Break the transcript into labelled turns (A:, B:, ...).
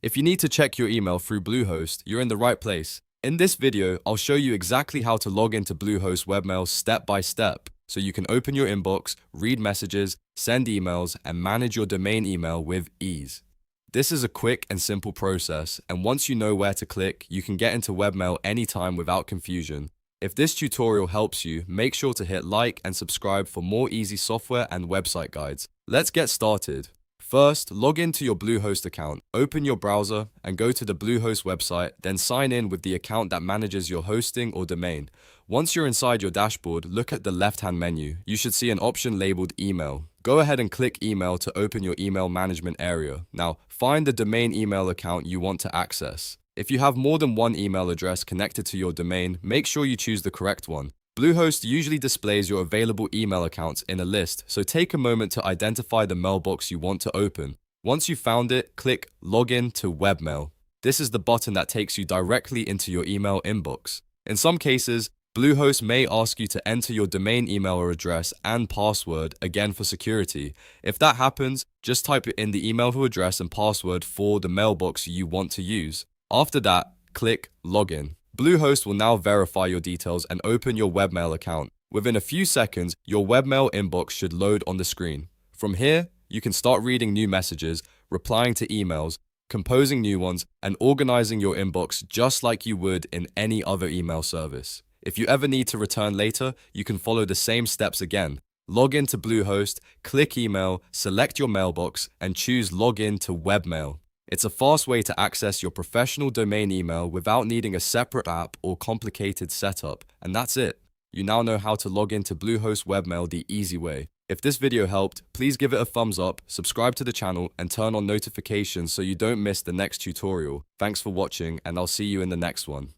A: If you need to check your email through Bluehost, you're in the right place. In this video, I'll show you exactly how to log into Bluehost Webmail step by step, so you can open your inbox, read messages, send emails, and manage your domain email with ease. This is a quick and simple process, and once you know where to click, you can get into Webmail anytime without confusion. If this tutorial helps you, make sure to hit like and subscribe for more easy software and website guides. Let's get started. First, log into your Bluehost account, open your browser, and go to the Bluehost website, then sign in with the account that manages your hosting or domain. Once you're inside your dashboard, look at the left-hand menu. You should see an option labeled Email. Go ahead and click Email to open your email management area. Now, find the domain email account you want to access. If you have more than one email address connected to your domain, make sure you choose the correct one. Bluehost usually displays your available email accounts in a list, so take a moment to identify the mailbox you want to open. Once you've found it, click Login to Webmail. This is the button that takes you directly into your email inbox. In some cases, Bluehost may ask you to enter your domain email address and password again for security. If that happens, just type in the email address and password for the mailbox you want to use. After that, click Login. Bluehost will now verify your details and open your webmail account. Within a few seconds, your webmail inbox should load on the screen. From here, you can start reading new messages, replying to emails, composing new ones, and organizing your inbox just like you would in any other email service. If you ever need to return later, you can follow the same steps again. Log in to Bluehost, click Email, select your mailbox, and choose Login to Webmail. It's a fast way to access your professional domain email without needing a separate app or complicated setup. And that's it. You now know how to log into Bluehost Webmail the easy way. If this video helped, please give it a thumbs up, subscribe to the channel, and turn on notifications so you don't miss the next tutorial. Thanks for watching, and I'll see you in the next one.